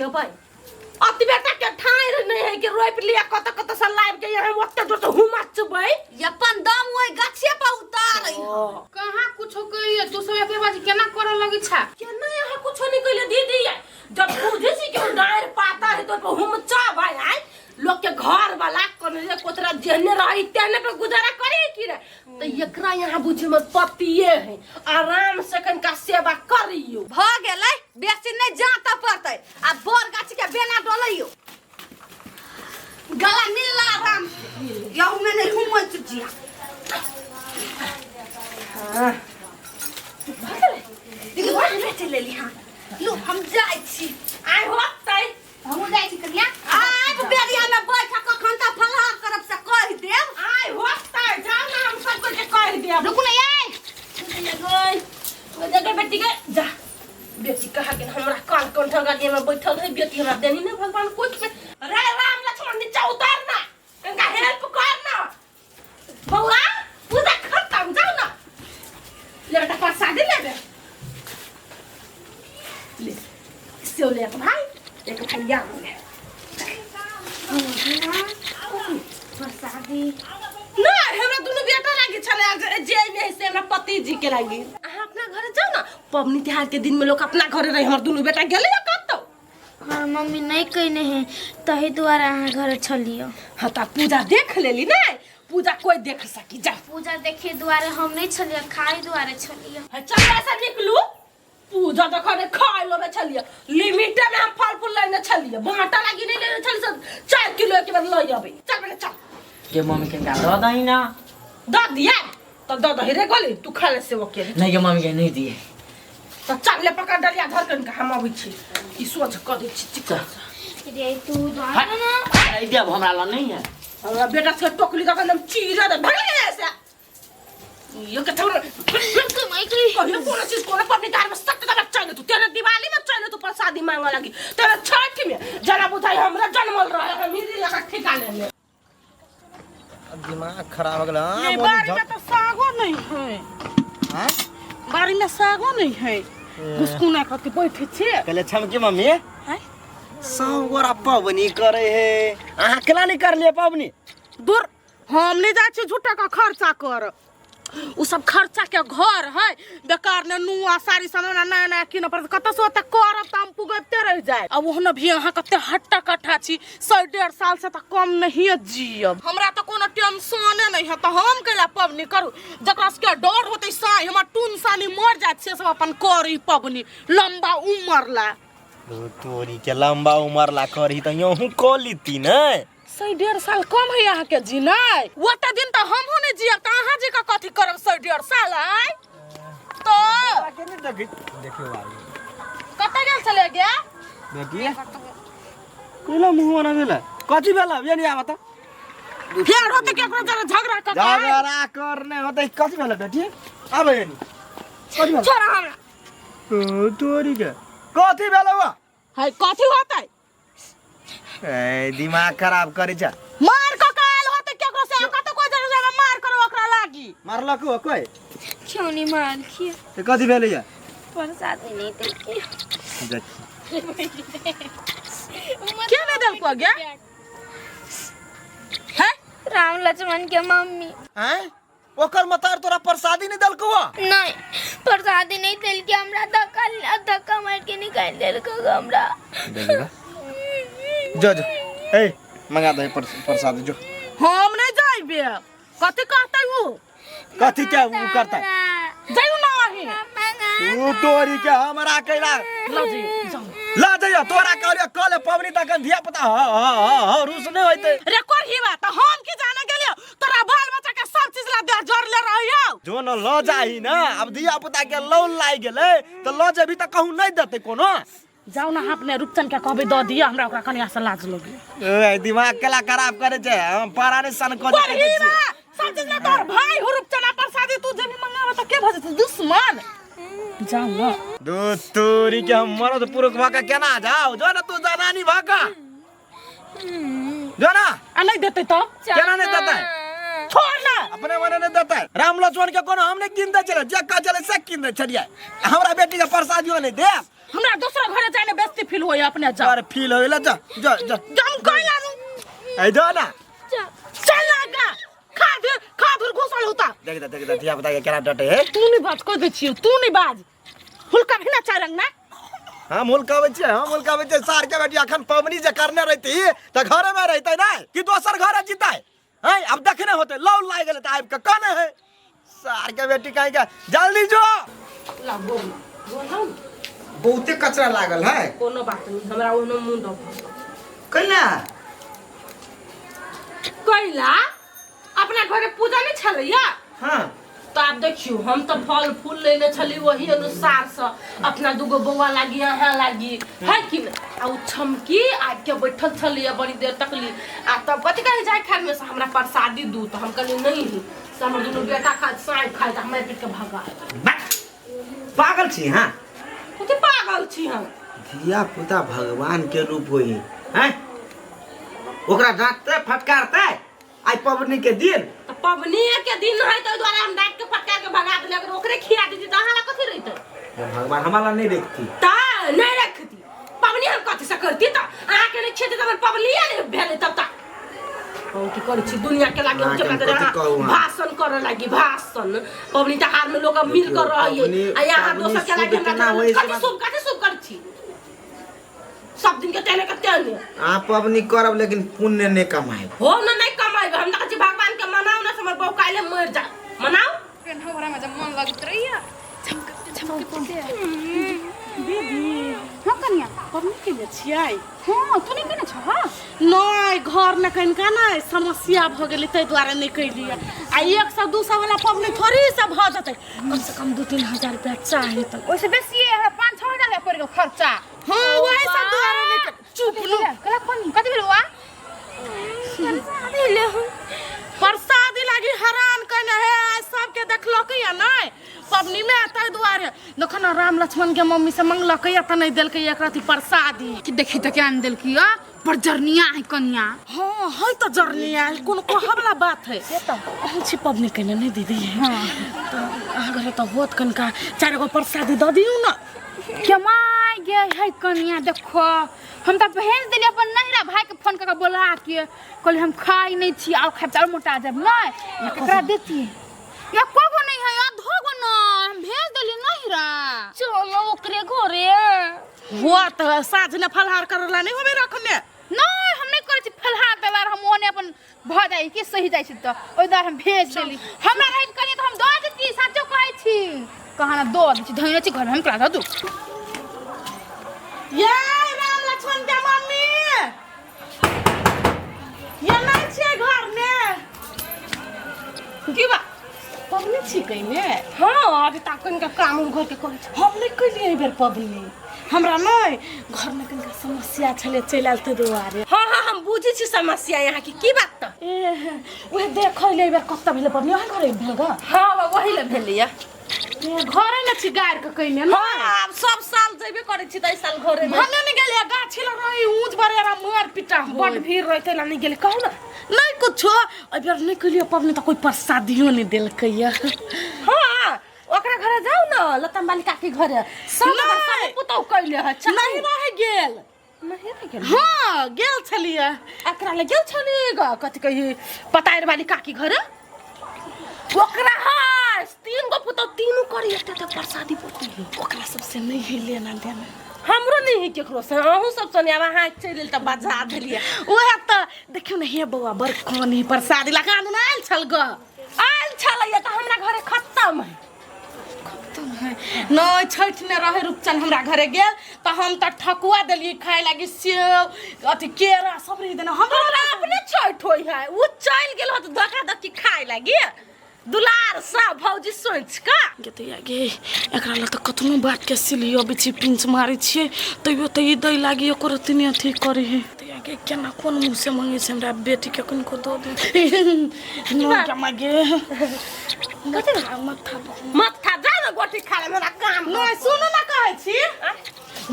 लियो भाई अति बेटा के ठाई नहीं है कि रोप लिया कत से लाइव के यहां ओते दूर से हुमच भाई अपन दम ओए गछे पर उतार कहां कुछो कहिए तू सब एके बाजी केना करे लगी छा केना यहां कुछो नहीं कइले दीदी जब बुझे छी कि डायर पाता है तो हुमचा भाई आय लोग के घर वाला कोने कोतरा जेने रही तेने पे गुजारा करे कि रे तो एकरा यहां बुझे में पतिए है आराम से कन का सेवा करियो भ गेलै बेसी नहीं जाता पड़तै आ बोर गाछ के बेना डलैयो गला मिलला आराम यहू में नहीं घुमै जिया हां भागले देखि भाग बेटे लेली हां लो हम जाय छी आइ होतै हम जाय छी कनिया आइ बेरिया में बैठ के खंता फलहार करब से कह देब आइ होतै जाओ ना हम सब को के कह देब रुकु नहीं आई जगह बेटी के जा बेटी कहा के हमरा कान कंठा गाड़ी में बैठल है बेटी हमरा देनी ना भगवान कुछ पे रे राम लक्ष्मण नीचे उतारना कनका हेल्प करना बौआ पूजा खत्म जाओ ना ले बेटा प्रसाद ले बे ले सेव ले भाई एक खलिया ले प्रसादी ना हमरा दुनु बेटा लागी छले जे में से हमरा पति जी के लागी अहाँ अपना घर जाओ ना पबनी त्योहार के दिन में लोग अपना घर रहे हमर दुनु बेटा गेले या कत हां मम्मी नहीं कहने है तही द्वारा अहाँ घर छलियो हां त पूजा देख लेली ना पूजा कोई देख सकी जा पूजा देखे द्वारे हम नहीं छलियो खाई द्वारे छलियो चल ऐसा निकलू पूजा देखो ने खाई लो में छलिए लिमिट में हम फल फूल लेने छलिए बाटा लागी नहीं लेने छली सब 4 किलो के बाद लई आबे चल बेटा चल के मम्मी के दो दही ना द दिया तो द रे गोली तू खा ले से ओके नहीं के मम्मी के नहीं दिए तो चल ले पकड़ डलिया धर के हम आबै छी ई सोच क दे छी चिका रे तू द्वारा ना आइडिया हमरा ला नहीं है हमरा बेटा से टोकली द के चीरा दे भग ले ऐसे यो के थोड़ा कहियो कोन चीज कोन पबनी तार में सख्त का चाहिए तू तेरे दिवाली में चाहिए तू प्रसादी मांगा लगी तेरे छठ में जना बुझाई हमरा जन्मल रहे हम मेरी एक ठिकाने में दिमाग खराब हो गया ये बारी में तो सागो नहीं है हां बारी में सागो नहीं है गुस्कुना करके बैठे छे कहले छम के मम्मी हैं सब गोरा पवनी करे है अहाँ केला नहीं कर लिए पवनी दूर हम नहीं जाय छी झूठा का खर्चा कर उ सब खर्चा के घर है बेकार ने नुआ सारी सामान नया नया किन पर कत से ओते करब त हम पुगते रह जाय अब ओहन भी अहाँ कते हट्टा कट्ठा छी 100-1.5 साल से त कम नहीं जियब हमरा त कोनो टेंशन नहीं है त हम केला पवनी करू जकरा से डर होते साई हमर टून सानी मर जात से सब अपन करी पवनी लंबा उम्र ला तोरी के लंबा उम्र ला करी त यहू को लीती न 100-1.5 साल कम है यहाँ के जी नहीं वो तो दिन तो हम नहीं जियब त अहाँ जी का कथी करब 100-1.5 साल आय तो देखियो कत गेल चले गया देखिए केला मुंह ना गेला कथी भेला ये नहीं आवत फिर होते केकरो जरा झगड़ा कर झगड़ा करने होते कथी भेला बेटी आबे ये कथी भेला छोरा हमरा तोरी के कथी भेला हुआ है कथी होतै ए दिमाग खराब करे छ मार को काल होते केकरो से कत कोई जरा मार करो ओकरा लागी मारलक हो कोई क्यों नहीं मान किया ते कथी भेलै या प्रसाद नहीं दे क्या नहीं दल को गया है राम लक्ष्मण के मम्मी हैं ओकर मतार तोरा प्रसादी नहीं दलको नहीं प्रसाद नहीं दिल के हमरा धक्का मार के निकाल देल को हमरा देगा जो ए मंगा दे प्रसाद जो हम नहीं जाइबे कथी कहतै उ कथी क्या वो करता जाइयो नहीं तू तोरी के हमरा कैला ला जी जाओ ला जइयो तोरा कहलियो कल पवनी तक धिया पुता ह रुस नहीं होइते रे करहिबा त हम की जाने गेलियो तोरा बाल बच्चा के सब चीज ला दे जोर ले रहियो जो न ल जाही ना अब धिया पुता के लौन लाग गेलै त ल जेबी त कहू नहीं देते कोनो जाओ ना अपने रूपचंद के कहबे द दिया हमरा ओकरा कनिया से लाज लगे ए दिमाग केला खराब करे छे हम पाराने सन को दे करहिबा सब चीज ला तोर भाई रूपचंद प्रसादी तू जब मंगावा त के भजे दुश्मन जाओ ना दो तोरी के हम मरद पुरुष भाका केना जाओ जो ना तू जनानी भाका जो ना आ नहीं देते तो केना नहीं देता है छोड़ ना अपने मने नहीं देता है राम लक्ष्मण के कोनो हमने गिनते चले जक्का चले से गिनते छड़िया हमरा बेटी के प्रसादियो नहीं दे हमरा दूसरा घरे जाने बेइज्जती फील होई अपने जा अरे फील होइला जा जा जा जम कइला ए दो ना चल लगा खा धुर घुसल होता देख दे दिया बता के केना डटे है तू नहीं बात कर दे छियो तू नहीं बाज हुलका भी ना चारंग ना हां मुल्का बच्चे सार के बेटी अखन पवनी जे करने रहती त घरे में रहते ना कि दोसर घरे जीता है अब देखने होते लौ लाग गेले त आब के कने है सार के बेटी कहीं का जल्दी जो ला बोल बहुते कचरा लागल है कोनो बात नहीं हमरा ओनो मुंड कैला कइला अपना घरे पूजा नहीं छलैया हाँ तो आप देखियो हम तो फल फूल लेने छली वही अनुसार से अपना दुगो बौआ लागी यहाँ लागी है कि न आ उ छमकी आके के बैठल छली बड़ी देर तक ली आ तब कथि कहे जाए खाए में से हमरा प्रसादी दू तो हम कहली नहीं से हमर दुनु बेटा खा साई खाए त हमरा पीट के भगा पागल छी हाँ कथि पागल छी हम धिया पुता भगवान के रूप होई हैं ओकरा डांटते फटकारते आई पवनी के दिन तो पबनी के दिन है तो द्वारा हम डांट के फटकार के भगा देले अगर ओकरे खिया दी त हमरा कथि रहित भगवान हमारा नहीं देखती ता नहीं रखती पबनी हम कथि से करती त आहा के नहीं खेती त हमर पबलिया नहीं भेले तब तक हम की करै छी दुनिया के लागे अहाँके हम हम कथि कहू अहाँ? भाषण करे लागी भाषण पबनी त हार में लोग मिल कर रही है आ यहाँ दोसर के लागे हमरा कथि शुभ कर छी सब दिन के तेने के तेने आप पवनी करब लेकिन पुण्य नहीं कमाए हो ना नहीं कमाई हम त कहै छी भगवान के मनाओ ना हमर बहू काले मर जा मनाओ हमरा में जब मन लगत रहिया हां कनिया पबनी के ले छियै हां तू नहीं केने छ हां नहीं घर में कनिका ना समस्या भ गेलै तै द्वारा नहीं कैलिए आ 100 200 वाला पबनी थोड़ी से भ जतै कम से कम 2-3 हजार रुपया चाहिए त ओइसे बेसी है 5-6 हजार के पड़ गयो खर्चा हां वही सब द्वारा नहीं चुप लो कला कोनी कथि भेलवा प्रसादी लागी हैरान कने है सबके देखलकै या नहीं पबनी में तै द्वारे देखन राम लक्ष्मण के मम्मी से मंगलकै या त नहीं देलकै एक राती प्रसादी कि देखि त क्या देल किया पर जरनिया है कन्या हाँ है तो जर्निया कोनो कहबला बात है से तो हम छी पबनी कने नहीं दीदी हां तो अगर तो होत कनका 4 गो प्रसादी द दियौ ना केमाय गे है कन्या देखो हम त भेज देली अपन नहिरा भाई के फोन करके बोला के कहली हम खाई नहीं छी आओ खाब चार मोटा जब नहीं एकरा देती या कोगो नहीं है आधो गो ना हम भेज देली नहिरा चलो ओकरे घरे होत साँझ ने फलहार करला नहीं होबे रखने नहीं हम नहीं करे छी फलहार देवार हम ओने अपन भ जाई कि सही जाई छी त ओइ दार हम भेज देली हमरा रहित कनी त हम द देती साचो कहै छी कहां ना द दी छी धइने छी घर में हम करा दू ये राम लक्ष्मण के मम्मी ये नहीं छे घर में की बा पबनी छी कइने हां अभी ताकन का काम घर के करे छी हम नहीं कइली बेर पबनी हमरा नहीं घर में कनका समस्या छले चल आल ते दुआरे हां हां हम बुझी छी समस्या यहाँ की बात त ए ओए देखले बेर कत्ता भेले पबनी यहाँ घरे भेल ग हां वही ले भेलिया घरे न छी गाड़ के कइने न हां अब सब साल जेबे करे छी त साल घरे में भने नहीं गेलिए गाछी ल रही ऊंच बरेरा मार पिटा बड़ भीड़ रहते ला नहीं गेले कहू ना नहीं कुछ अबे नहीं कलिए पबनी त कोई प्रसादियो नहीं देलकै या हां ओकरा घरे जाऊ ना लतम वाली काकी घरे सब पुतौ कइले है नहीं रह गेल नहीं रह गेल हां गेल छलिए एकरा ले गेल छली ग कथि कहि पतायर वाली काकी घरे ओकरा है 3 गो पुतौ तीनों करी एते प्रसादी पुतौ ओकरा सबसे नहीं है लेना देना हमरो नहीं है केकरो से अहू सब सने अब हाथ चल त बजा देलिए ओहे त देखियो न हे बौआ बर कोनी प्रसादी लगा न आइल छल ग आइल छलैया त हमरा घरे खत्म है नहीं छठ ने रहे रूपचन हमरा घरे गेल त हम त ठकुआ देली खाए लागी सेव अथी केरा सब रही देना हमरा अपने छठ होई है उ चल गेल हो त धक्का धक्की खाए लागी दुलार सा भौजी सोच का गे त आगे एकरा ल त कतनो बात के सिलियो बिछि पिंच मारै छिए तइयो त ई दै लागी ओकर तनी अथी करे है त आगे केना कोन मुंह से मांगे छै हमरा बेटी के कनको दो दे न के मागे कथि मत्था जा न गोटी खा ले मेरा काम नहीं सुन न कहै छी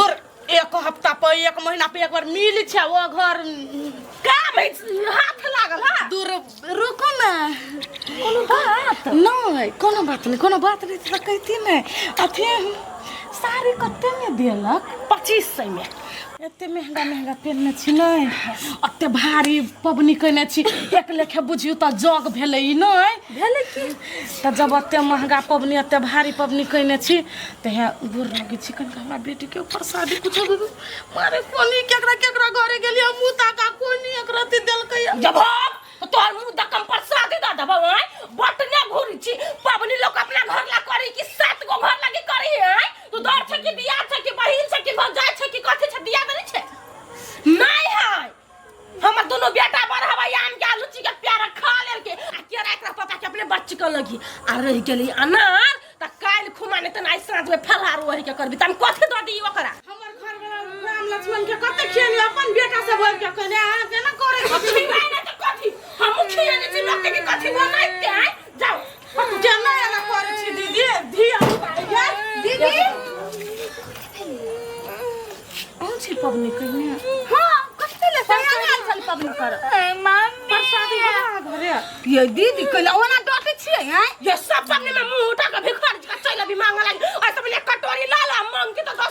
दूर एक हफ्ता पे एक महीना पे एक बार मिल छै वो घर काम है हाथ लागल है दूर रुको ना कोनो बात नहीं त कहती नहीं अथी साड़ी कते में देलक? 2500 में। एते महंगा महंगा पहनने छी नहीं, अते भारी पबनी कने छी, एक लेखे बुझियो त जग भेलै ई नहीं भेले की त जब अते महंगा पबनी अते भारी पबनी कने छी त हे गोर लागे छी कन हमरा बेटी के ऊपर शादी कुछ मारे कोनी केकरा केकरा घरे गेलिए मुंह ताका कोनी एकरा ते देलकै जब तोर मुंह दकम पर शादी द दबा है बटने घुरी छी पबनी लोग अपना घर ला करी कि 7 गो घर लगी करी है तू दौड़ छ कि दिया छ कि बहिन छ कि भौजाई छ कि कथि छ दिया देली छ नहीं है हमर दोनों बेटा बड़ हवाई आम के आलू के प्यारा खा लेल के आ के रात पता के अपने बच्ची के लगी आ रह गेली अनार त काल खुमाने त नाइ साँझ में फलहार वही के करबी तम कथि द दी ओकरा हमर घर में राम लक्ष्मण के कते खेली अपन बेटा से बोल के कहले आ केना करे कथि नहीं त कथि हम खियाने छी लोग के कथि बनाइते हैं जाओ केना एना करे छी दीदी धिया पुता दीदी कौन सी पबनी कने? हां कते ले तैयार चल पबनी कर मम्मी प्रसादी बना घरे ये दीदी कहला ओना डटे छियै हैं ये सब पबनी में मुंह उठा के भिखार का चला भी मांगा लगी और सब ने कटोरी लाला मांग के तो 10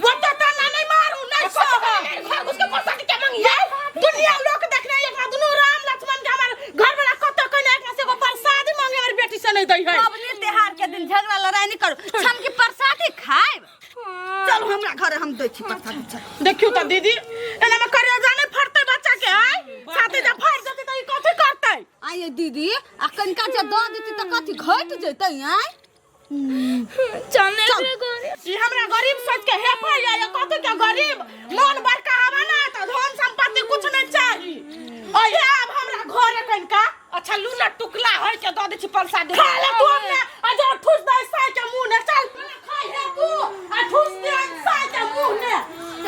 वो तो तना नहीं मारू नहीं सो घर उसके प्रसाद क्या मांगी है दुनिया लोग देखने एकरा दुनु राम लक्ष्मण के हमर घर वाला कत कने एकरा से को प्रसाद मांगे हमर बेटी से नहीं दई है पबनी त्योहार के दिन झगड़ा लड़ाई नहीं करू छम की प्रसादी खाएब चलो हमरा घरे हम दै छी प्रसादी चल देखियो त दीदी एना में करे जाने फटते बच्चा के आय साथे जब फट जते त ई कथि करतै आये दीदी आ कनका जे द देती त कथि घट जतै हैं चले के घरे ई हमरा गरीब सोच के हे पाया या कथि के गरीब मन बड़का हवा ना त धन संपत्ति कुछ नहीं चाहिए ओए अब हमरा घरे कनका अच्छा लूना टुकला है के द दे छी प्रसाद खा ले तू अपने अजो ठुस दे साई के मुंह ने चल खाई है तू आ ठुस दे साई के मुंह ने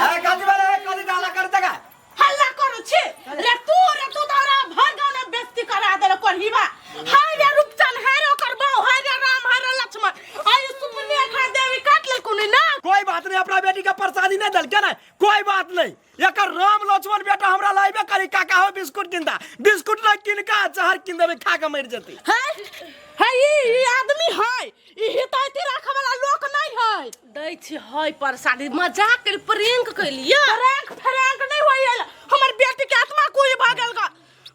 अरे काजी वाले काजी डाला करते का हल्ला करो छी रे तू तारा भर गांव में बेइज्जती करा दे कोहिबा हाय रे रूपचंद हाय रे ओकर बाऊ हाय रे राम हाय रे लक्ष्मण आय सुपने खा देवी काट ले कोनी ना कोई बात नहीं अपना बेटी का प्रसादी नहीं दल के ना कोई बात नहीं एकर राम लक्ष्मण बेटा हमरा लाइबे करी काका हो बिस्कुट किनता बिस्कुट ना किन का जहर किन देबे खा के मर जती है ई आदमी है ई हिताइती राखे वाला लोक नहीं है दै छी है प्रसादी मजाक के प्रैंक कइलिया फ्रैंक नहीं होइए हमर बेटी के आत्मा कोई भागल गा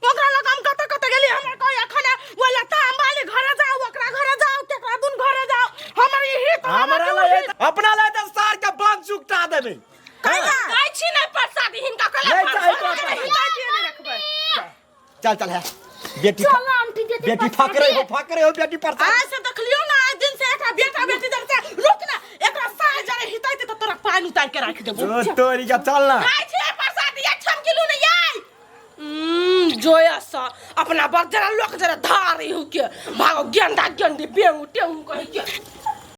ओकरा लग हम कत कत गेली हमर कोई अखन बोला त अंबाली घरे जाओ ओकरा घरे जाओ केकरा दुन घरे जाओ हमर ई हित हमरा ले अपना ले त सार के बांध चुकता देबे दै छी नहीं प्रसादी हिनका कला नहीं चाहिए प्रसादी। नहीं रखबे चल चल है बेटी चलो आंटी दीदी बेटी फकरे हो बेटी प्रसाद आज से देखलियो ना आज दिन से एकरा बेटा बेटी दर से रुक ना एकरा साल जाने हिताइती त तोरा पानी उतार के राख देबो ओ तोरी का चल ना दै छी प्रसादी 1 किलो नहीं आई जोया सा अपना बाप जरा लोग जरा धारी हो के भागो गेंदा गेंदी बेंगू टेंगू कह के